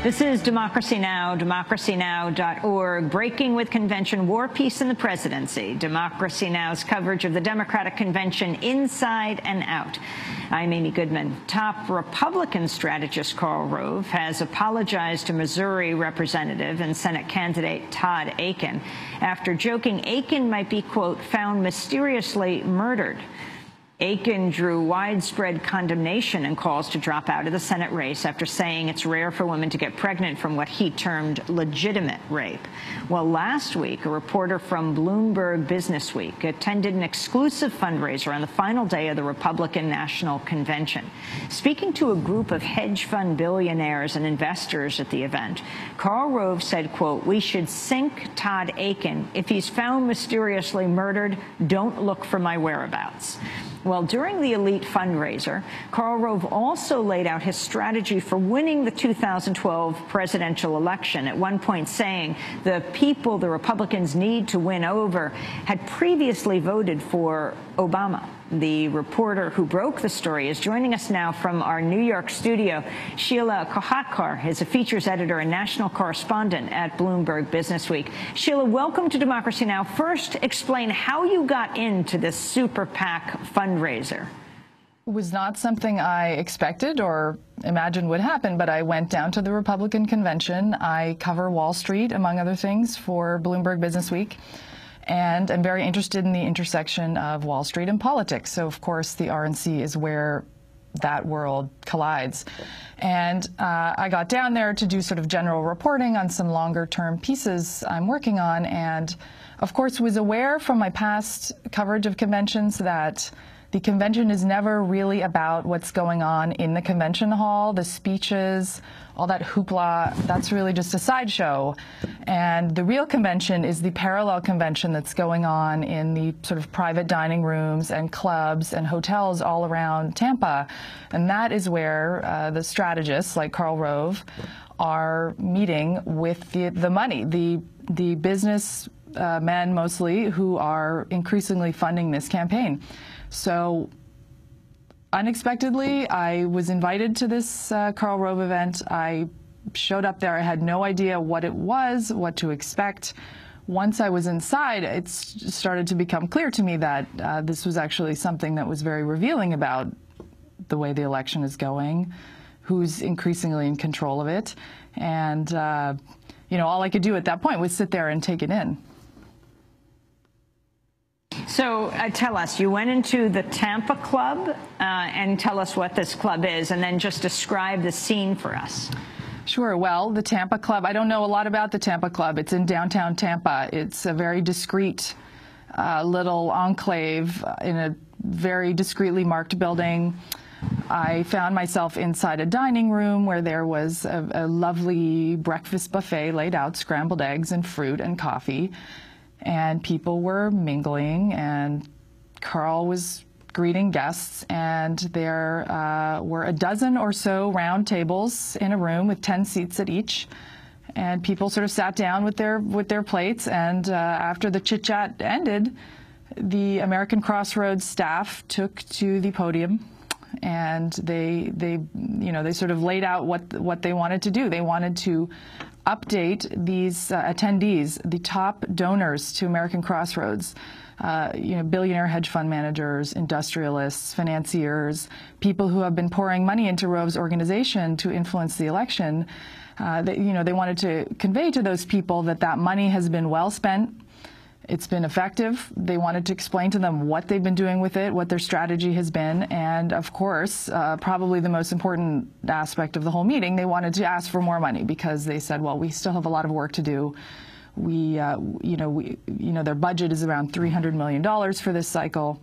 This is Democracy Now!, democracynow.org, breaking with convention, war, peace, and the presidency. Democracy Now!'s coverage of the Democratic Convention inside and out. I'm Amy Goodman. Top Republican strategist Karl Rove has apologized to Missouri Representative and Senate candidate Todd Akin after joking Akin might be, quote, found mysteriously murdered. Akin drew widespread condemnation and calls to drop out of the Senate race after saying it's rare for women to get pregnant from what he termed legitimate rape. Well, last week, a reporter from Bloomberg Businessweek attended an exclusive fundraiser on the final day of the Republican National Convention. Speaking to a group of hedge fund billionaires and investors at the event, Karl Rove said, quote, "We should sink Todd Akin. If he's found mysteriously murdered, don't look for my whereabouts." Well, during the elite fundraiser, Karl Rove also laid out his strategy for winning the 2012 presidential election, at one point saying the people the Republicans need to win over had previously voted for Obama. The reporter who broke the story is joining us now from our New York studio. Sheelah Kolhatkar is a features editor and national correspondent at Bloomberg Businessweek. Sheelah, welcome to Democracy Now! First, explain how you got into this super PAC fundraiser. It was not something I expected or imagined would happen, but I went down to the Republican convention. I cover Wall Street, among other things, for Bloomberg Businessweek. And I'm very interested in the intersection of Wall Street and politics. So, of course, the RNC is where that world collides. And I got down there to do sort of general reporting on some longer-term pieces I'm working on. And, of course, was aware from my past coverage of conventions that the convention is never really about what's going on in the convention hall, the speeches, all that hoopla. That's really just a sideshow. And the real convention is the parallel convention that's going on in the sort of private dining rooms and clubs and hotels all around Tampa. And that is where the strategists like Karl Rove are meeting with the money, the business men mostly who are increasingly funding this campaign. So unexpectedly, I was invited to this Karl Rove event. I showed up there. I had no idea what it was, what to expect. Once I was inside, it started to become clear to me that this was actually something that was very revealing about the way the election is going, who's increasingly in control of it. And, you know, all I could do at that point was sit there and take it in. So tell us, you went into the Tampa Club, and tell us what this club is, and then just describe the scene for us. Sure. Well, the Tampa Club, I don't know a lot about the Tampa Club. It's in downtown Tampa. It's a very discreet little enclave in a very discreetly marked building. I found myself inside a dining room where there was a lovely breakfast buffet laid out, scrambled eggs and fruit and coffee. And people were mingling, and Karl was greeting guests, and there were a dozen or so round tables in a room with 10 seats at each, and people sort of sat down with their plates. And after the chit-chat ended, the American Crossroads staff took to the podium, and they sort of laid out what they wanted to do. They wanted to update these attendees, the top donors to American Crossroads, billionaire hedge fund managers, industrialists, financiers, people who have been pouring money into Rove's organization to influence the election. They wanted to convey to those people that that money has been well spent. It's been effective. They wanted to explain to them what they've been doing with it, what their strategy has been, and of course, probably the most important aspect of the whole meeting, they wanted to ask for more money because they said, well, we still have a lot of work to do. Their budget is around $300 million for this cycle.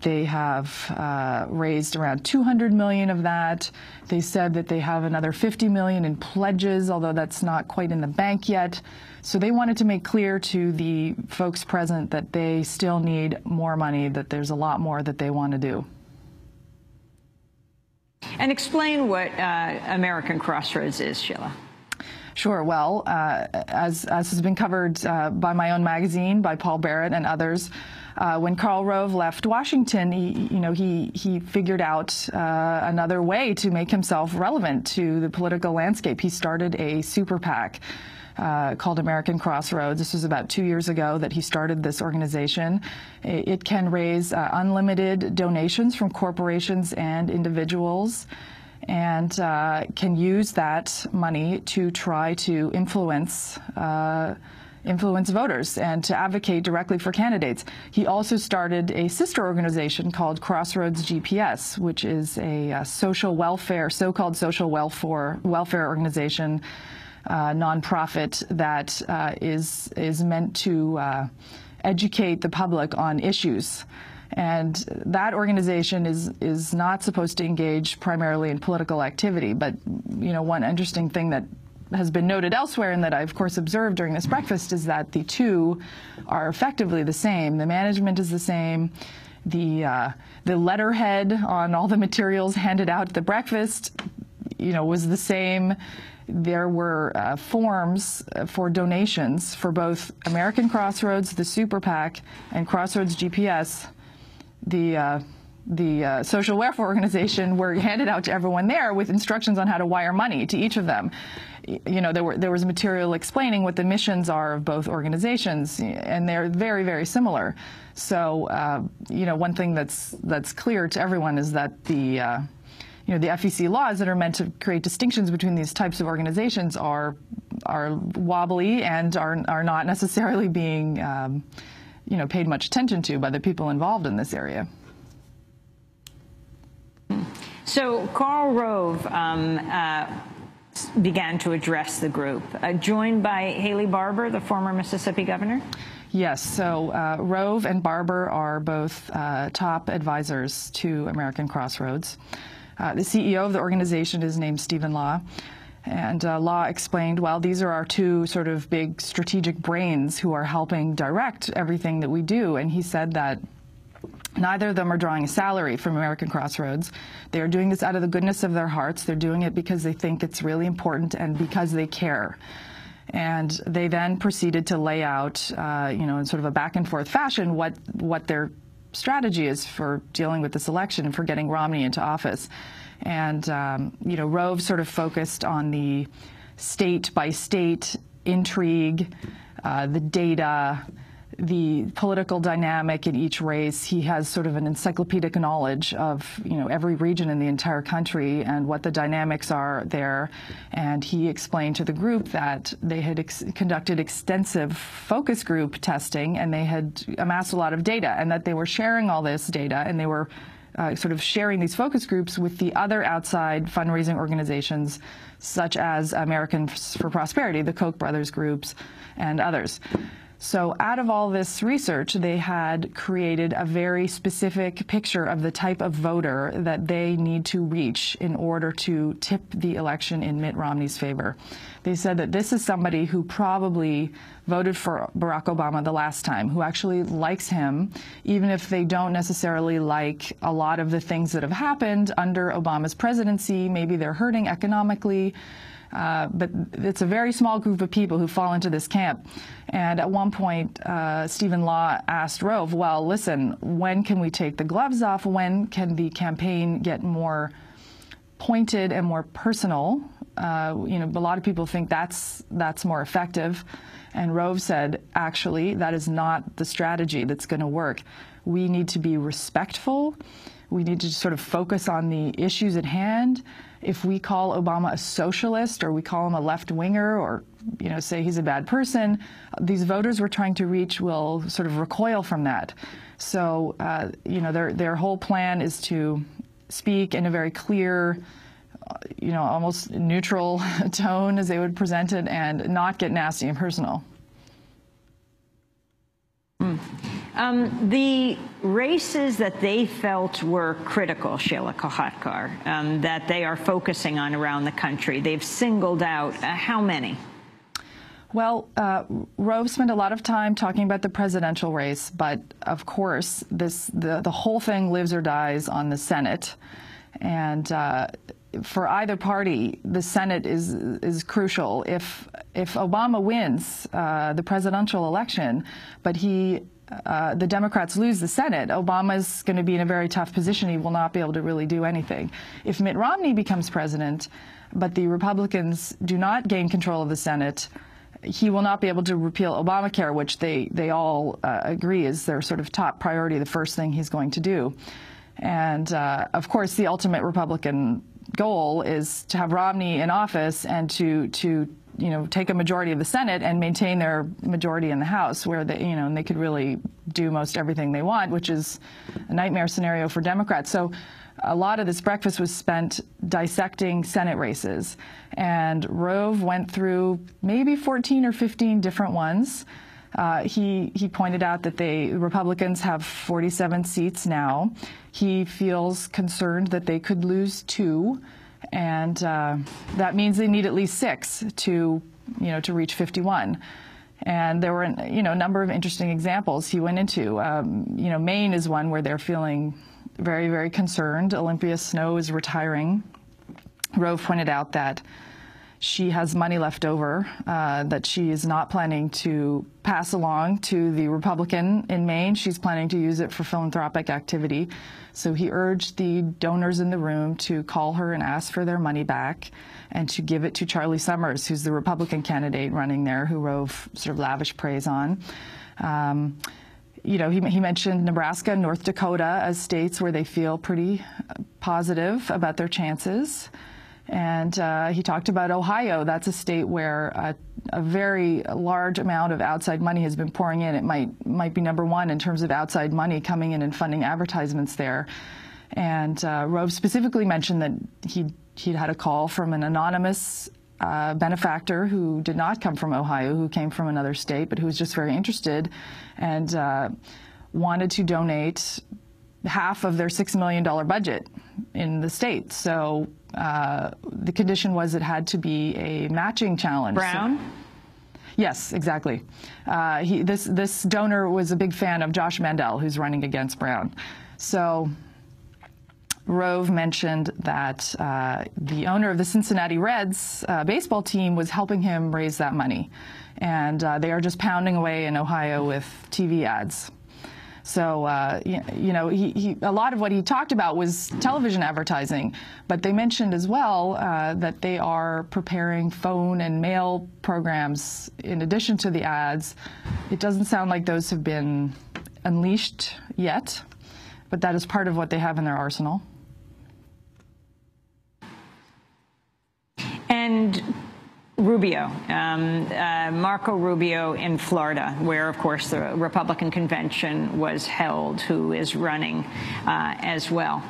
They have raised around $200 million of that. They said that they have another $50 million in pledges, although that's not quite in the bank yet. So they wanted to make clear to the folks present that they still need more money, that there's a lot more that they want to do. And explain what American Crossroads is, Sheelah. Sure. Well, as has been covered by my own magazine, by Paul Barrett and others, when Karl Rove left Washington, he figured out another way to make himself relevant to the political landscape. He started a super PAC called American Crossroads. This was about 2 years ago that he started this organization. It can raise unlimited donations from corporations and individuals, and can use that money to try to influence voters and to advocate directly for candidates. He also started a sister organization called Crossroads GPS, which is a social welfare, so-called social welfare organization, nonprofit that is meant to educate the public on issues. And that organization is not supposed to engage primarily in political activity. But, one interesting thing that has been noted elsewhere and that I, of course, observed during this breakfast is that the two are effectively the same. The management is the same. The letterhead on all the materials handed out at the breakfast, was the same. There were forms for donations for both American Crossroads, the Super PAC, and Crossroads GPS. The social welfare organization were handed out to everyone there with instructions on how to wire money to each of them. There was material explaining what the missions are of both organizations, and they're very, very similar. So, one thing that's clear to everyone is that the FEC laws that are meant to create distinctions between these types of organizations are wobbly and are not necessarily being paid much attention to by the people involved in this area. So Karl Rove began to address the group, joined by Haley Barbour, the former Mississippi governor. Yes. So Rove and Barbour are both top advisors to American Crossroads. The CEO of the organization is named Stephen Law. And Law explained, well, these are our two sort of big strategic brains who are helping direct everything that we do. And he said that neither of them are drawing a salary from American Crossroads. They are doing this out of the goodness of their hearts. They're doing it because they think it's really important and because they care. And they then proceeded to lay out, in sort of a back and forth fashion, what their strategy is for dealing with this election and for getting Romney into office. And, Rove sort of focused on the state-by-state intrigue, the data, the political dynamic in each race. He has sort of an encyclopedic knowledge of, every region in the entire country and what the dynamics are there. And he explained to the group that they had conducted extensive focus group testing and they had amassed a lot of data and that they were sharing all this data and they were sort of sharing these focus groups with the other outside fundraising organizations, such as Americans for Prosperity, the Koch brothers groups, and others. So out of all this research, they had created a very specific picture of the type of voter that they need to reach in order to tip the election in Mitt Romney's favor. They said that this is somebody who probably voted for Barack Obama the last time, who actually likes him, even if they don't necessarily like a lot of the things that have happened under Obama's presidency. Maybe they're hurting economically. But it's a very small group of people who fall into this camp. And at one point, Stephen Law asked Rove, well, listen, when can we take the gloves off? When can the campaign get more pointed and more personal? A lot of people think that's more effective. And Rove said, actually, that is not the strategy that's going to work. We need to be respectful. We need to sort of focus on the issues at hand. If we call Obama a socialist or we call him a left-winger or, say he's a bad person, these voters we're trying to reach will sort of recoil from that. So, their whole plan is to speak in a very clear, almost neutral tone as they would present it and not get nasty and personal. The races that they felt were critical, Sheelah Kolhatkar, that they are focusing on around the country, they've singled out how many? Well, Rove spent a lot of time talking about the presidential race, but of course, the whole thing lives or dies on the Senate. And for either party, the Senate is crucial. If Obama wins the presidential election, but the Democrats lose the Senate, Obama's going to be in a very tough position. He will not be able to really do anything. If Mitt Romney becomes president, but the Republicans do not gain control of the Senate, he will not be able to repeal Obamacare, which they all agree is their sort of top priority, the first thing he's going to do. And of course, the ultimate Republican goal is to have Romney in office and to take a majority of the Senate and maintain their majority in the House, where and they could really do most everything they want, which is a nightmare scenario for Democrats. So a lot of this breakfast was spent dissecting Senate races, and Rove went through maybe 14 or 15 different ones. He pointed out that the Republicans have 47 seats now. He feels concerned that they could lose 2, and that means they need at least 6 to reach 51. And there were a number of interesting examples he went into. Maine is one where they're feeling very, very concerned. Olympia Snowe is retiring. Rove pointed out that she has money left over that she is not planning to pass along to the Republican in Maine. She's planning to use it for philanthropic activity. So he urged the donors in the room to call her and ask for their money back, and to give it to Charlie Summers, who's the Republican candidate running there, who Rove sort of lavished praise on. He mentioned Nebraska and North Dakota as states where they feel pretty positive about their chances. And he talked about Ohio. That's a state where a very large amount of outside money has been pouring in. It might be number 1 in terms of outside money coming in and funding advertisements there. And Rove specifically mentioned that he'd had a call from an anonymous benefactor who did not come from Ohio, who came from another state, but who was just very interested and wanted to donate half of their $6 million budget in the state. So the condition was it had to be a matching challenge. Brown? So, yes, exactly. This donor was a big fan of Josh Mandel, who's running against Brown. So Rove mentioned that the owner of the Cincinnati Reds baseball team was helping him raise that money. And they are just pounding away in Ohio with TV ads. So, a lot of what he talked about was television advertising, but they mentioned as well that they are preparing phone and mail programs in addition to the ads. It doesn't sound like those have been unleashed yet, but that is part of what they have in their arsenal. And Rubio, Marco Rubio in Florida, where, of course, the Republican convention was held, who is running as well.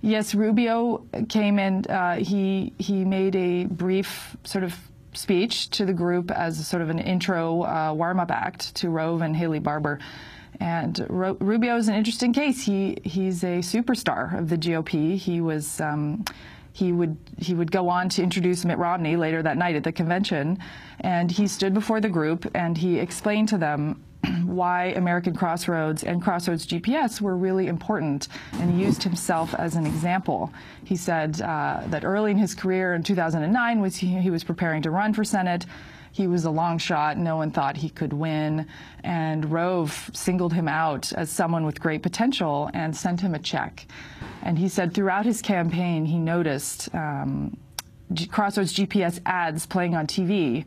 Yes, Rubio came in. He made a brief sort of speech to the group as sort of an intro warm-up act to Rove and Haley Barbour. And Rubio is an interesting case. He's a superstar of the GOP. He was. He would go on to introduce Mitt Romney later that night at the convention, and he stood before the group and he explained to them why American Crossroads and Crossroads GPS were really important, and he used himself as an example. He said that early in his career in 2009, he was preparing to run for Senate. He was a long shot. No one thought he could win. And Rove singled him out as someone with great potential and sent him a check. And he said throughout his campaign, he noticed Crossroads GPS ads playing on TV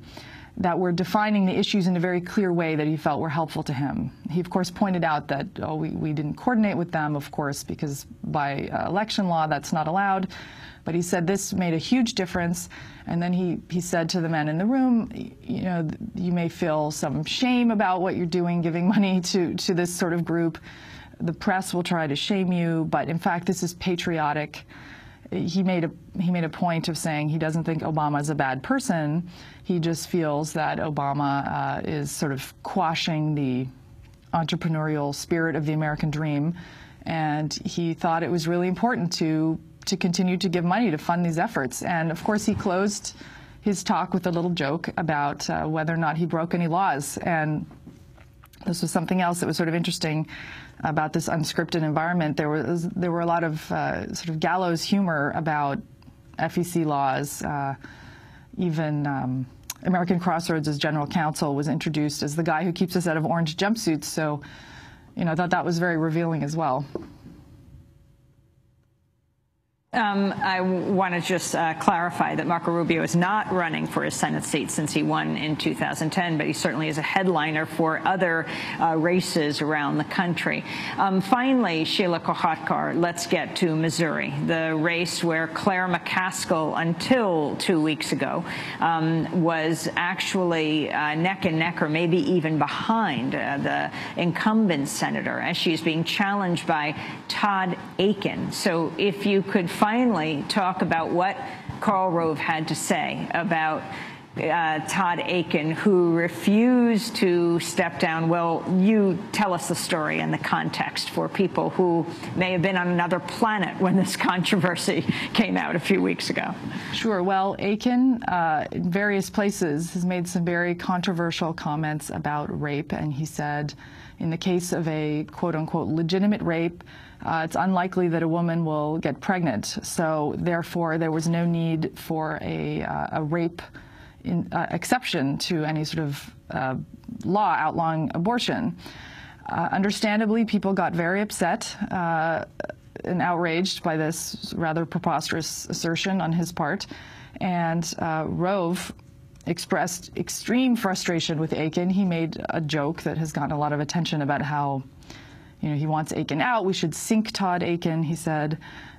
that were defining the issues in a very clear way that he felt were helpful to him. He, of course, pointed out that, we didn't coordinate with them, of course, because by election law, that's not allowed. But he said this made a huge difference. And then he said to the men in the room, you may feel some shame about what you're doing, giving money to this sort of group. The press will try to shame you, but in fact, this is patriotic. He made a point of saying he doesn't think Obama is a bad person. He just feels that Obama is sort of quashing the entrepreneurial spirit of the American dream. And he thought it was really important to continue to give money to fund these efforts. And of course, he closed his talk with a little joke about whether or not he broke any laws. And this was something else that was sort of interesting about this unscripted environment. There were a lot of sort of gallows humor about FEC laws. Even American Crossroads as general counsel was introduced as the guy who keeps us out of orange jumpsuits. So, I thought that was very revealing as well. I want to just clarify that Marco Rubio is not running for his Senate seat since he won in 2010, but he certainly is a headliner for other races around the country. Finally, Sheelah Kolhatkar, let's get to Missouri, the race where Claire McCaskill, until 2 weeks ago, was actually neck and neck, or maybe even behind the incumbent senator, as she's being challenged by Todd Akin. So if you could finally talk about what Karl Rove had to say about Todd Akin, who refused to step down. Well, you tell us the story and the context for people who may have been on another planet when this controversy came out a few weeks ago. Sure. Well, Akin, in various places, has made some very controversial comments about rape, and he said, in the case of a quote-unquote legitimate rape, it's unlikely that a woman will get pregnant. So therefore, there was no need for a rape exception to any sort of law outlawing abortion. Understandably, people got very upset and outraged by this rather preposterous assertion on his part. And Rove expressed extreme frustration with Akin. He made a joke that has gotten a lot of attention about how, he wants Akin out. We should sink Todd Akin, he said.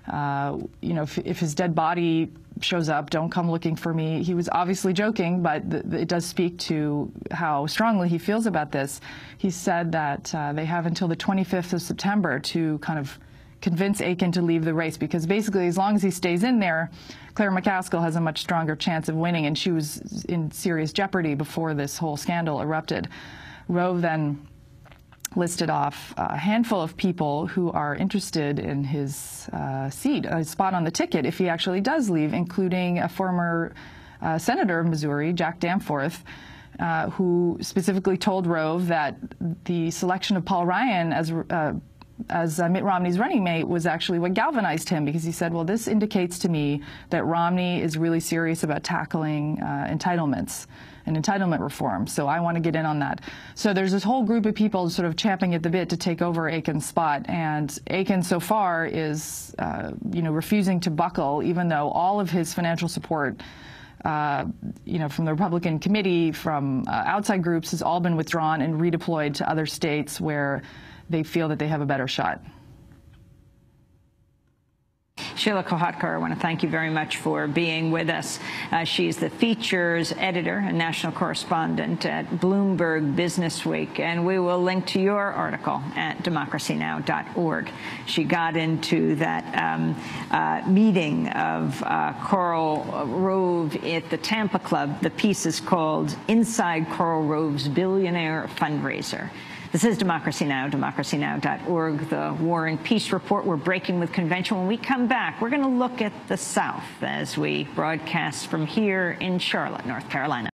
If his dead body shows up, don't come looking for me. He was obviously joking, but it does speak to how strongly he feels about this. He said that they have until the 25th of September to kind of convince Akin to leave the race, because basically as long as he stays in there, Claire McCaskill has a much stronger chance of winning, and she was in serious jeopardy before this whole scandal erupted. Rove then listed off a handful of people who are interested in his seat, his spot on the ticket, if he actually does leave, including a former senator of Missouri, Jack Danforth, who specifically told Rove that the selection of Paul Ryan as Mitt Romney's running mate was actually what galvanized him, because he said, well, this indicates to me that Romney is really serious about tackling entitlements and entitlement reform, so I want to get in on that. So there's this whole group of people sort of champing at the bit to take over Akin's spot, and Akin so far is, refusing to buckle, even though all of his financial support, from the Republican committee, from outside groups, has all been withdrawn and redeployed to other states where they feel that they have a better shot. Sheelah Kolhatkar, I want to thank you very much for being with us. She's the features editor and national correspondent at Bloomberg Businessweek, and we will link to your article at democracynow.org. She got into that meeting of Karl Rove at the Tampa Club. The piece is called Inside Karl Rove's Billionaire Fundraiser. This is Democracy Now!, democracynow.org, the War and Peace Report. We're breaking with convention. When we come back, we're going to look at the South as we broadcast from here in Charlotte, North Carolina.